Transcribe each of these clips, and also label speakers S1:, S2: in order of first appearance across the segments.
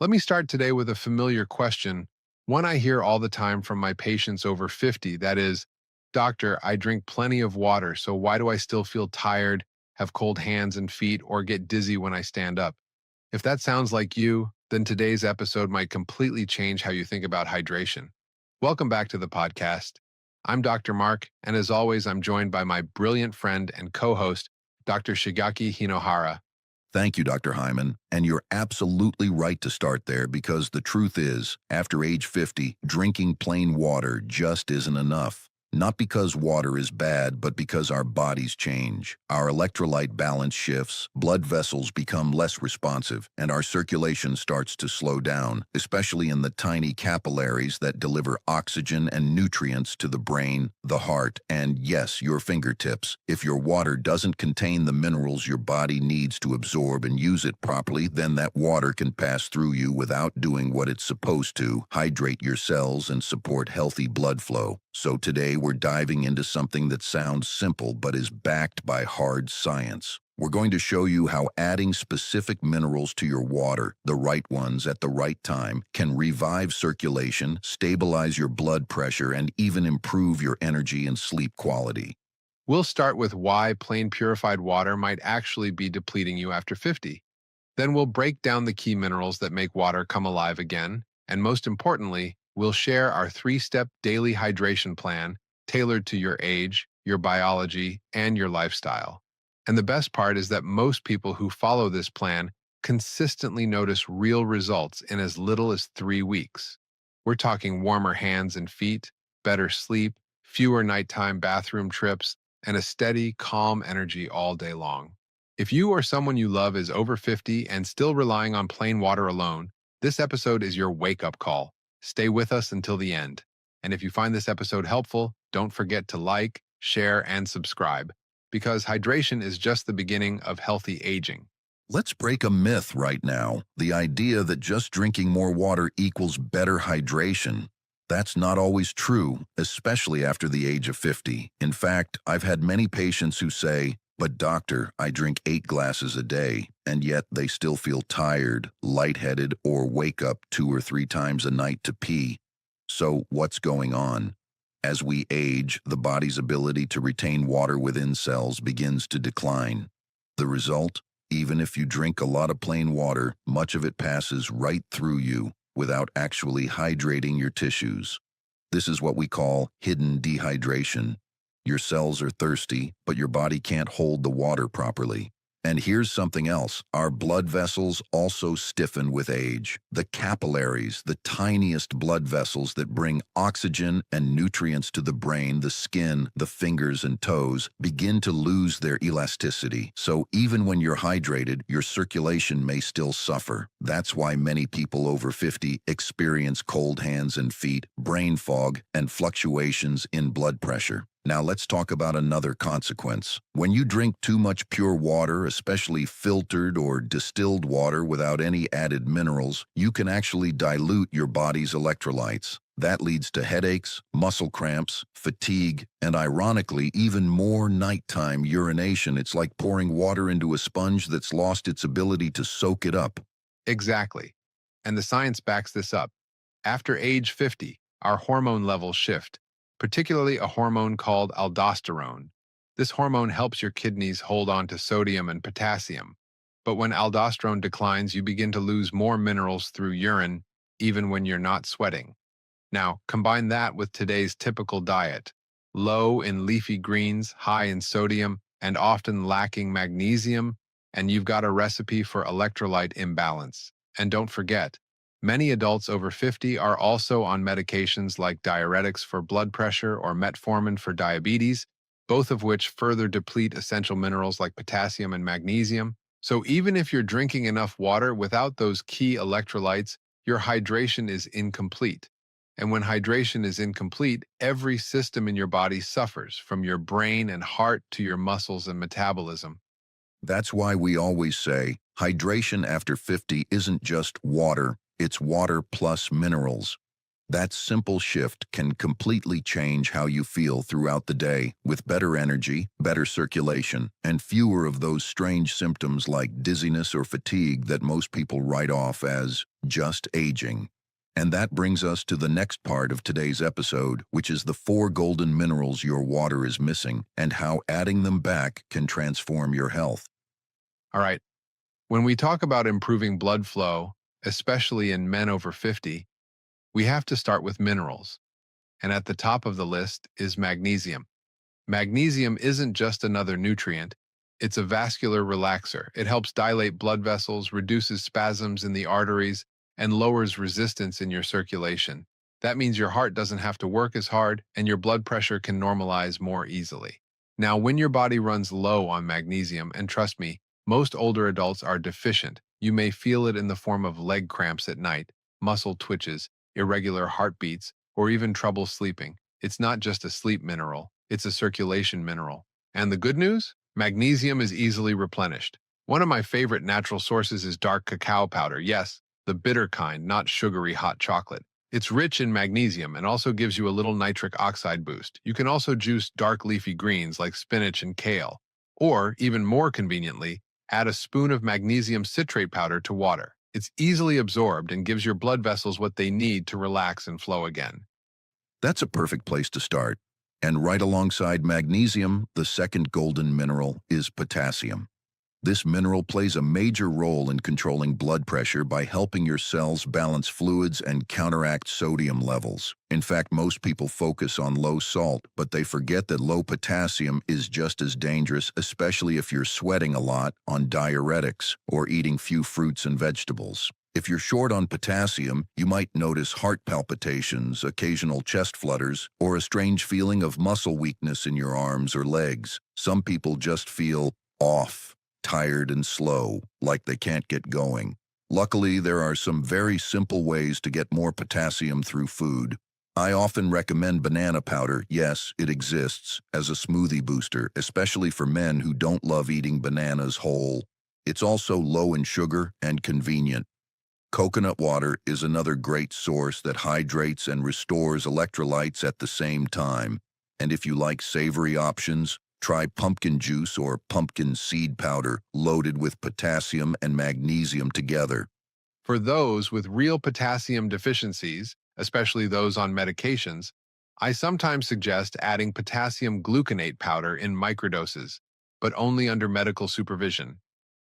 S1: Let me start today with a familiar question, one I hear all the time from my patients over 50. That is, Doctor, I drink plenty of water, so why do I still feel tired, have cold hands and feet, or get dizzy when I stand up? If that sounds like you, then today's episode might completely change how you think about hydration. Welcome back to the podcast. I'm Dr. Mark, and as always, I'm joined by my brilliant friend and co host, Dr. Shigaki Hinohara.
S2: Thank you, Dr. Hyman. And you're absolutely right to start there because the truth is, after age 50, drinking plain water just isn't enough. Not because water is bad, but because our bodies change. Our electrolyte balance shifts, blood vessels become less responsive, and our circulation starts to slow down, especially in the tiny capillaries that deliver oxygen and nutrients to the brain, the heart, and yes, your fingertips. If your water doesn't contain the minerals your body needs to absorb and use it properly, then that water can pass through you without doing what it's supposed to, hydrate your cells and support healthy blood flow. So today we're diving into something that sounds simple but is backed by hard science. We're going to show you how adding specific minerals to your water, the right ones at the right time, can revive circulation, stabilize your blood pressure, and even improve your energy and sleep quality.
S1: We'll start with why plain purified water might actually be depleting you after 50. Then we'll break down the key minerals that make water come alive again, and most importantly, we'll share our three-step daily hydration plan tailored to your age, your biology, and your lifestyle. And the best part is that most people who follow this plan consistently notice real results in as little as 3 weeks. We're talking warmer hands and feet, better sleep, fewer nighttime bathroom trips, and a steady, calm energy all day long. If you or someone you love is over 50 and still relying on plain water alone, this episode is your wake-up call. Stay with us until the end. And if you find this episode helpful, don't forget to like, share, and subscribe, because hydration is just the beginning of healthy aging.
S2: Let's break a myth right now, the idea that just drinking more water equals better hydration. That's not always true, especially after the age of 50. In fact, I've had many patients who say, "But doctor, I drink 8 glasses a day," and yet they still feel tired, lightheaded, or wake up 2 or 3 times a night to pee. So what's going on? As we age, the body's ability to retain water within cells begins to decline. The result? Even if you drink a lot of plain water, much of it passes right through you without actually hydrating your tissues. This is what we call hidden dehydration. Your cells are thirsty, but your body can't hold the water properly. And here's something else. Our blood vessels also stiffen with age. The capillaries, the tiniest blood vessels that bring oxygen and nutrients to the brain, the skin, the fingers and toes, begin to lose their elasticity. So even when you're hydrated, your circulation may still suffer. That's why many people over 50 experience cold hands and feet, brain fog, and fluctuations in blood pressure. Now let's talk about another consequence. When you drink too much pure water, especially filtered or distilled water without any added minerals, you can actually dilute your body's electrolytes. That leads to headaches, muscle cramps, fatigue, and ironically, even more nighttime urination. It's like pouring water into a sponge that's lost its ability to soak it up.
S1: Exactly. And the science backs this up. After age 50, our hormone levels shift, particularly a hormone called aldosterone. This hormone helps your kidneys hold on to sodium and potassium. But when aldosterone declines, you begin to lose more minerals through urine, even when you're not sweating. Now, combine that with today's typical diet, low in leafy greens, high in sodium, and often lacking magnesium, and you've got a recipe for electrolyte imbalance. And don't forget, many adults over 50 are also on medications like diuretics for blood pressure or metformin for diabetes, both of which further deplete essential minerals like potassium and magnesium. So even if you're drinking enough water without those key electrolytes, your hydration is incomplete. And when hydration is incomplete, every system in your body suffers, from your brain and heart to your muscles and metabolism.
S2: That's why we always say hydration after 50 isn't just water, it's water plus minerals. That simple shift can completely change how you feel throughout the day, with better energy, better circulation, and fewer of those strange symptoms like dizziness or fatigue that most people write off as just aging. And that brings us to the next part of today's episode, which is the 4 golden minerals your water is missing and how adding them back can transform your health.
S1: All right, when we talk about improving blood flow, especially in men over 50, we have to start with minerals. And at the top of the list is magnesium. Magnesium isn't just another nutrient, it's a vascular relaxer. It helps dilate blood vessels, reduces spasms in the arteries, and lowers resistance in your circulation. That means your heart doesn't have to work as hard and your blood pressure can normalize more easily. Now, when your body runs low on magnesium, and trust me, most older adults are deficient, you may feel it in the form of leg cramps at night, muscle twitches, irregular heartbeats, or even trouble sleeping. It's not just a sleep mineral, it's a circulation mineral. And the good news? Magnesium is easily replenished. One of my favorite natural sources is dark cacao powder. Yes, the bitter kind, not sugary hot chocolate. It's rich in magnesium and also gives you a little nitric oxide boost. You can also juice dark leafy greens like spinach and kale. Or, even more conveniently, add a spoon of magnesium citrate powder to water. It's easily absorbed and gives your blood vessels what they need to relax and flow again.
S2: That's a perfect place to start. And right alongside magnesium, the second golden mineral is potassium. This mineral plays a major role in controlling blood pressure by helping your cells balance fluids and counteract sodium levels. In fact, most people focus on low salt, but they forget that low potassium is just as dangerous, especially if you're sweating a lot, on diuretics, or eating few fruits and vegetables. If you're short on potassium, you might notice heart palpitations, occasional chest flutters, or a strange feeling of muscle weakness in your arms or legs. Some people just feel off, tired and slow, like they can't get going. Luckily, there are some very simple ways to get more potassium through food. I often recommend banana powder, yes, it exists, as a smoothie booster, especially for men who don't love eating bananas whole. It's also low in sugar and convenient. Coconut water is another great source that hydrates and restores electrolytes at the same time. And if you like savory options, try pumpkin juice or pumpkin seed powder loaded with potassium and magnesium together.
S1: For those with real potassium deficiencies, especially those on medications, I sometimes suggest adding potassium gluconate powder in microdoses, but only under medical supervision.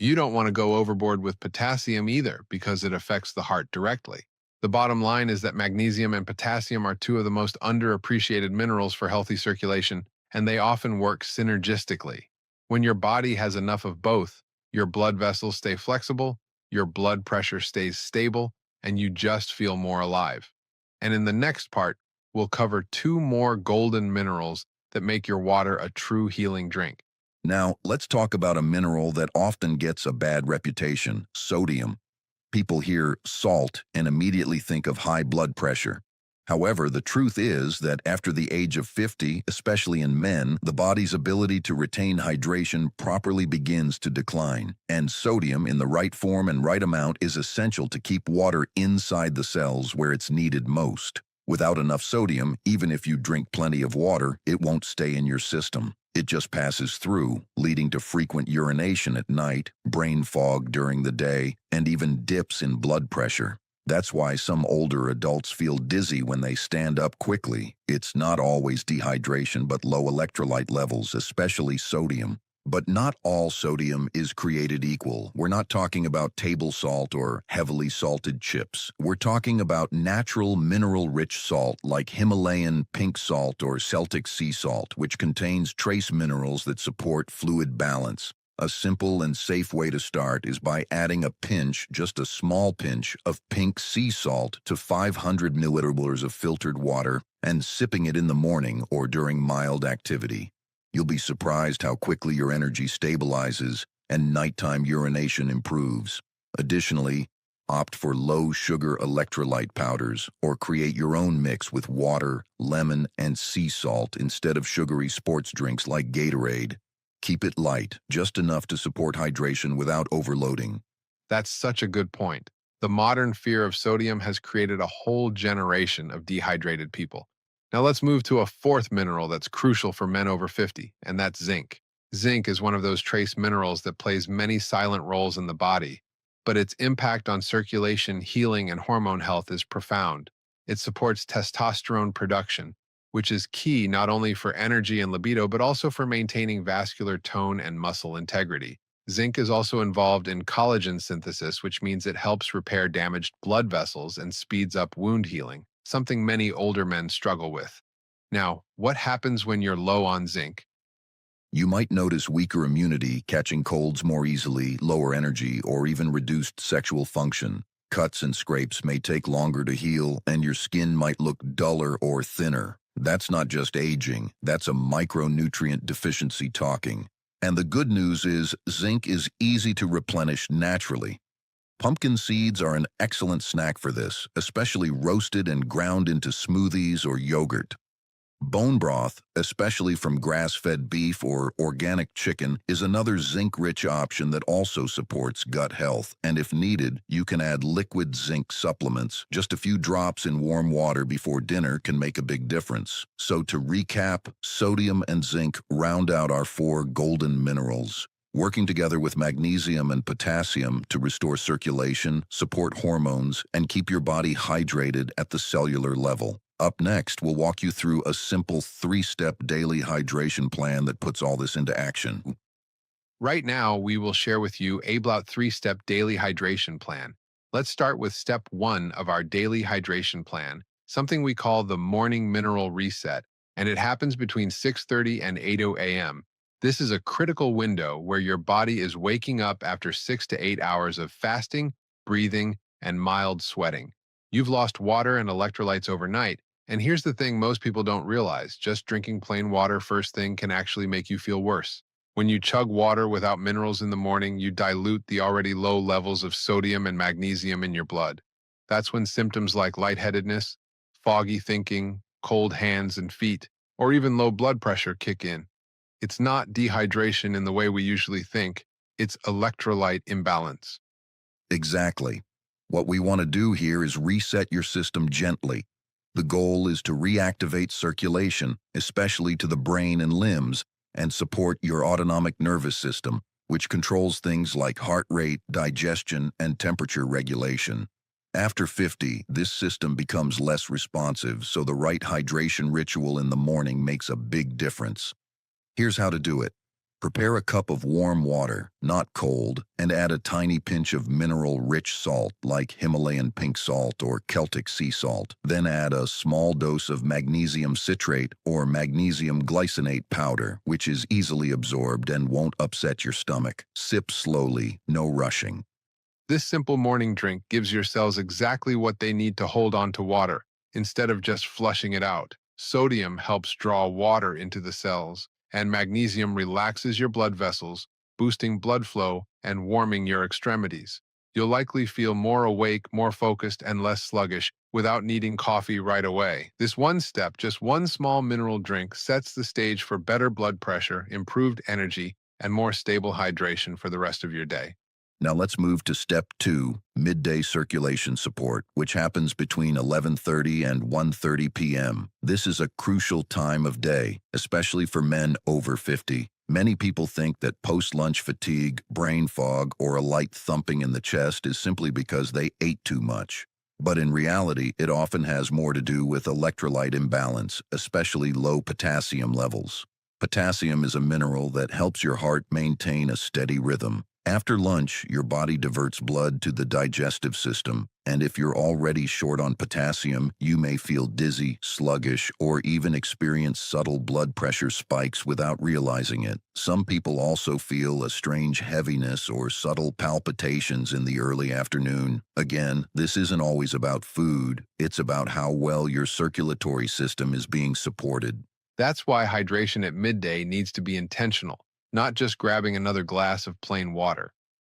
S1: You don't want to go overboard with potassium either because it affects the heart directly. The bottom line is that magnesium and potassium are 2 of the most underappreciated minerals for healthy circulation, and they often work synergistically. When your body has enough of both, your blood vessels stay flexible, your blood pressure stays stable, and you just feel more alive. And in the next part, we'll cover 2 more golden minerals that make your water a true healing drink.
S2: Now, let's talk about a mineral that often gets a bad reputation, sodium. People hear salt and immediately think of high blood pressure. However, the truth is that after the age of 50, especially in men, the body's ability to retain hydration properly begins to decline, and sodium in the right form and right amount is essential to keep water inside the cells where it's needed most. Without enough sodium, even if you drink plenty of water, it won't stay in your system. It just passes through, leading to frequent urination at night, brain fog during the day, and even dips in blood pressure. That's why some older adults feel dizzy when they stand up quickly. It's not always dehydration, but low electrolyte levels, especially sodium. But not all sodium is created equal. We're not talking about table salt or heavily salted chips. We're talking about natural mineral-rich salt like Himalayan pink salt or Celtic sea salt, which contains trace minerals that support fluid balance. A simple and safe way to start is by adding a pinch, just a small pinch, of pink sea salt to 500 milliliters of filtered water and sipping it in the morning or during mild activity. You'll be surprised how quickly your energy stabilizes and nighttime urination improves. Additionally, opt for low-sugar electrolyte powders or create your own mix with water, lemon, and sea salt instead of sugary sports drinks like Gatorade. Keep it light, just enough to support hydration without overloading.
S1: That's such a good point. The modern fear of sodium has created a whole generation of dehydrated people. Now let's move to a fourth mineral that's crucial for men over 50, and that's zinc. Zinc is one of those trace minerals that plays many silent roles in the body, but its impact on circulation, healing, and hormone health is profound. It supports testosterone production, which is key not only for energy and libido, but also for maintaining vascular tone and muscle integrity. Zinc is also involved in collagen synthesis, which means it helps repair damaged blood vessels and speeds up wound healing, something many older men struggle with. Now, what happens when you're low on zinc?
S2: You might notice weaker immunity, catching colds more easily, lower energy, or even reduced sexual function. Cuts and scrapes may take longer to heal, and your skin might look duller or thinner. That's not just aging, that's a micronutrient deficiency talking. And the good news is, zinc is easy to replenish naturally. Pumpkin seeds are an excellent snack for this, especially roasted and ground into smoothies or yogurt. Bone broth, especially from grass-fed beef or organic chicken, is another zinc-rich option that also supports gut health. And if needed, you can add liquid zinc supplements. Just a few drops in warm water before dinner can make a big difference. So to recap, sodium and zinc round out our four golden minerals, working together with magnesium and potassium to restore circulation, support hormones, and keep your body hydrated at the cellular level. Up next, we'll walk you through a simple 3-step daily hydration plan that puts all this into action.
S1: Right now, we will share with you ABLOUT 3-step daily hydration plan. Let's start with step 1 of our daily hydration plan, something we call the morning mineral reset, and it happens between 6:30 and 8:00 a.m. This is a critical window where your body is waking up after 6 to 8 hours of fasting, breathing, and mild sweating. You've lost water and electrolytes overnight, and here's the thing most people don't realize: just drinking plain water first thing can actually make you feel worse. When you chug water without minerals in the morning, you dilute the already low levels of sodium and magnesium in your blood. That's when symptoms like lightheadedness, foggy thinking, cold hands and feet, or even low blood pressure kick in. It's not dehydration in the way we usually think, it's electrolyte imbalance.
S2: Exactly. What we want to do here is reset your system gently. The goal is to reactivate circulation, especially to the brain and limbs, and support your autonomic nervous system, which controls things like heart rate, digestion, and temperature regulation. After 50, this system becomes less responsive, so the right hydration ritual in the morning makes a big difference. Here's how to do it. Prepare a cup of warm water, not cold, and add a tiny pinch of mineral-rich salt like Himalayan pink salt or Celtic sea salt. Then add a small dose of magnesium citrate or magnesium glycinate powder, which is easily absorbed and won't upset your stomach. Sip slowly, no rushing.
S1: This simple morning drink gives your cells exactly what they need to hold on to water, instead of just flushing it out. Sodium helps draw water into the cells, and magnesium relaxes your blood vessels, boosting blood flow and warming your extremities. You'll likely feel more awake, more focused, and less sluggish without needing coffee right away. This one step, just one small mineral drink, sets the stage for better blood pressure, improved energy, and more stable hydration for the rest of your day.
S2: Now let's move to step 2, midday circulation support, which happens between 11:30 and 1:30 p.m. This is a crucial time of day, especially for men over 50. Many people think that post-lunch fatigue, brain fog, or a light thumping in the chest is simply because they ate too much. But in reality, it often has more to do with electrolyte imbalance, especially low potassium levels. Potassium is a mineral that helps your heart maintain a steady rhythm. After lunch, your body diverts blood to the digestive system, and if you're already short on potassium, you may feel dizzy, sluggish, or even experience subtle blood pressure spikes without realizing it. Some people also feel a strange heaviness or subtle palpitations in the early afternoon. Again, this isn't always about food, it's about how well your circulatory system is being supported.
S1: That's why hydration at midday needs to be intentional, not just grabbing another glass of plain water.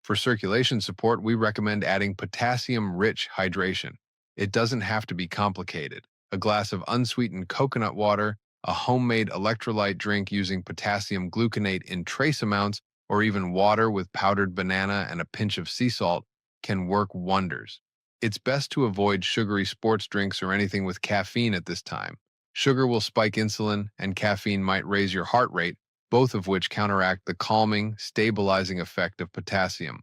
S1: For circulation support, we recommend adding potassium-rich hydration. It doesn't have to be complicated. A glass of unsweetened coconut water, a homemade electrolyte drink using potassium gluconate in trace amounts, or even water with powdered banana and a pinch of sea salt can work wonders. It's best to avoid sugary sports drinks or anything with caffeine at this time. Sugar will spike insulin, and caffeine might raise your heart rate, both of which counteract the calming, stabilizing effect of potassium.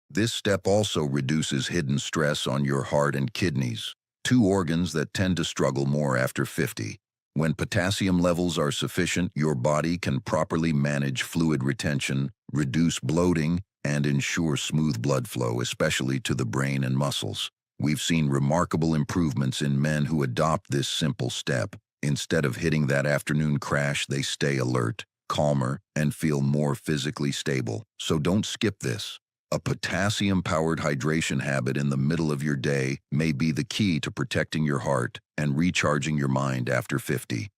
S2: This step also reduces hidden stress on your heart and kidneys, two organs that tend to struggle more after 50. When potassium levels are sufficient, your body can properly manage fluid retention, reduce bloating, and ensure smooth blood flow, especially to the brain and muscles. We've seen remarkable improvements in men who adopt this simple step. Instead of hitting that afternoon crash, they stay alert, calmer, and feel more physically stable. So don't skip this. A potassium-powered hydration habit in the middle of your day may be the key to protecting your heart and recharging your mind after 50.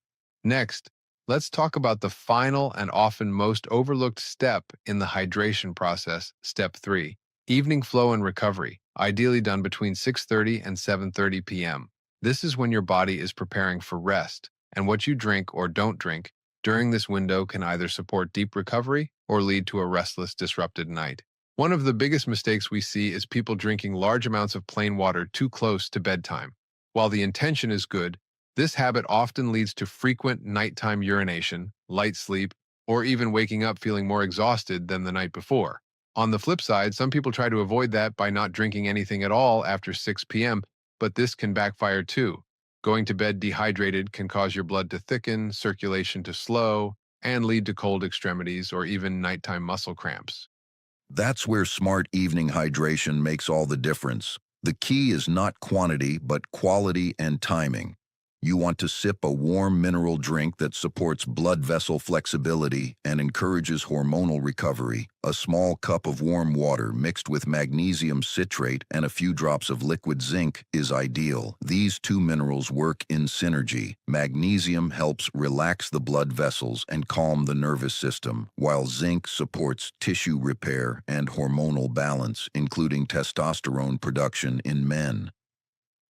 S1: Next, let's talk about the final and often most overlooked step in the hydration process, step 3, evening flow and recovery, ideally done between 6:30 and 7:30 p.m. This is when your body is preparing for rest, and what you drink or don't drink during this window can either support deep recovery or lead to a restless, disrupted night. One of the biggest mistakes we see is people drinking large amounts of plain water too close to bedtime. While the intention is good, this habit often leads to frequent nighttime urination, light sleep, or even waking up feeling more exhausted than the night before. On the flip side, some people try to avoid that by not drinking anything at all after 6 p.m., but this can backfire too. Going to bed dehydrated can cause your blood to thicken, circulation to slow, and lead to cold extremities or even nighttime muscle cramps.
S2: That's where smart evening hydration makes all the difference. The key is not quantity, but quality and timing. You want to sip a warm mineral drink that supports blood vessel flexibility and encourages hormonal recovery. A small cup of warm water mixed with magnesium citrate and a few drops of liquid zinc is ideal. These two minerals work in synergy. Magnesium helps relax the blood vessels and calm the nervous system, while zinc supports tissue repair and hormonal balance, including testosterone production in men.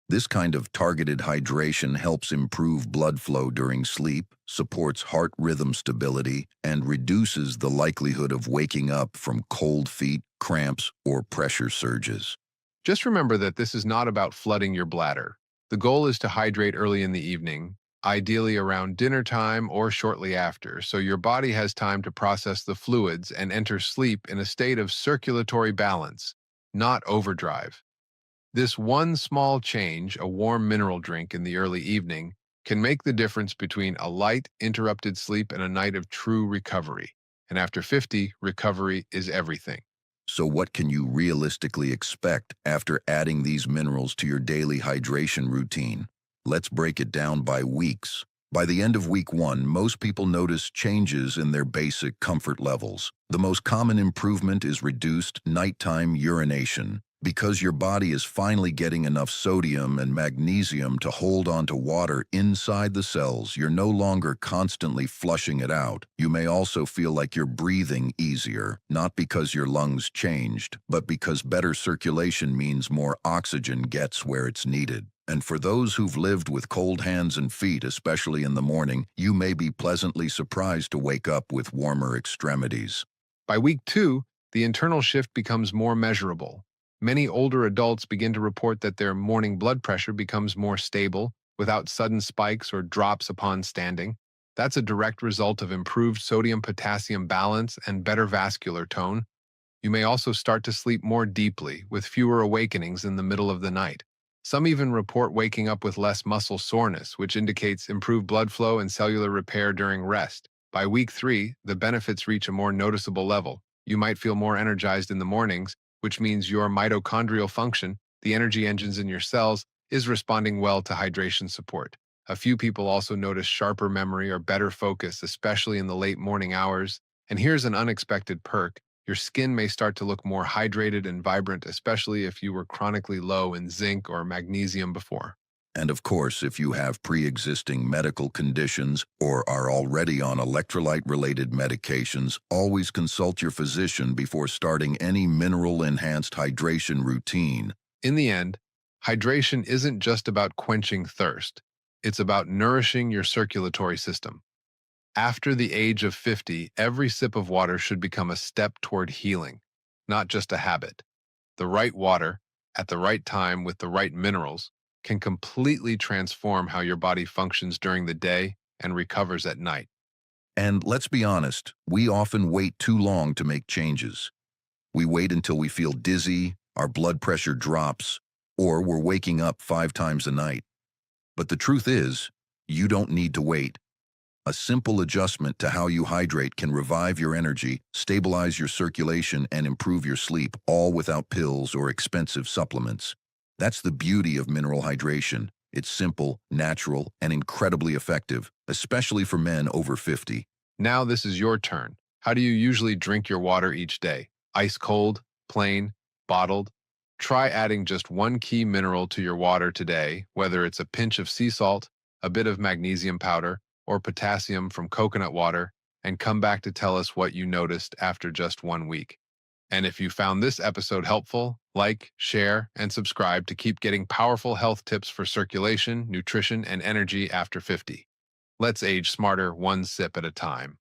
S2: This kind of targeted hydration helps improve blood flow during sleep, supports heart rhythm stability, and reduces the likelihood of waking up from cold feet, cramps, or pressure surges.
S1: Just remember that this is not about flooding your bladder. The goal is to hydrate early in the evening, ideally around dinner time or shortly after, so your body has time to process the fluids and enter sleep in a state of circulatory balance, not overdrive. This one small change, a warm mineral drink in the early evening, can make the difference between a light, interrupted sleep and a night of true recovery. And after 50, recovery is everything.
S2: So what can you realistically expect after adding these minerals to your daily hydration routine? Let's break it down by weeks. By the end of week 1, most people notice changes in their basic comfort levels. The most common improvement is reduced nighttime urination. Because your body is finally getting enough sodium and magnesium to hold on to water inside the cells, you're no longer constantly flushing it out. You may also feel like you're breathing easier, not because your lungs changed, but because better circulation means more oxygen gets where it's needed. And for those who've lived with cold hands and feet, especially in the morning, you may be pleasantly surprised to wake up with warmer extremities.
S1: By week 2, the internal shift becomes more measurable. Many older adults begin to report that their morning blood pressure becomes more stable, without sudden spikes or drops upon standing. That's a direct result of improved sodium-potassium balance and better vascular tone. You may also start to sleep more deeply, with fewer awakenings in the middle of the night. Some even report waking up with less muscle soreness, which indicates improved blood flow and cellular repair during rest. By week 3, the benefits reach a more noticeable level. You might feel more energized in the mornings, which means your mitochondrial function, the energy engines in your cells, is responding well to hydration support. A few people also notice sharper memory or better focus, especially in the late morning hours. And here's an unexpected perk. Your skin may start to look more hydrated and vibrant, especially if you were chronically low in zinc or magnesium before.
S2: And of course, if you have pre-existing medical conditions or are already on electrolyte-related medications, always consult your physician before starting any mineral-enhanced hydration routine.
S1: In the end, hydration isn't just about quenching thirst. It's about nourishing your circulatory system. After the age of 50, every sip of water should become a step toward healing, not just a habit. The right water, at the right time with the right minerals can completely transform how your body functions during the day and recovers at night.
S2: And let's be honest, we often wait too long to make changes. We wait until we feel dizzy, our blood pressure drops, or we're waking up 5 times a night. But the truth is, you don't need to wait. A simple adjustment to how you hydrate can revive your energy, stabilize your circulation, and improve your sleep, all without pills or expensive supplements. That's the beauty of mineral hydration. It's simple, natural, and incredibly effective, especially for men over 50.
S1: Now this is your turn. How do you usually drink your water each day? Ice cold, plain, bottled? Try adding just one key mineral to your water today, whether it's a pinch of sea salt, a bit of magnesium powder, or potassium from coconut water, and come back to tell us what you noticed after just 1 week. And if you found this episode helpful, like, share, and subscribe to keep getting powerful health tips for circulation, nutrition, and energy after 50. Let's age smarter, one sip at a time.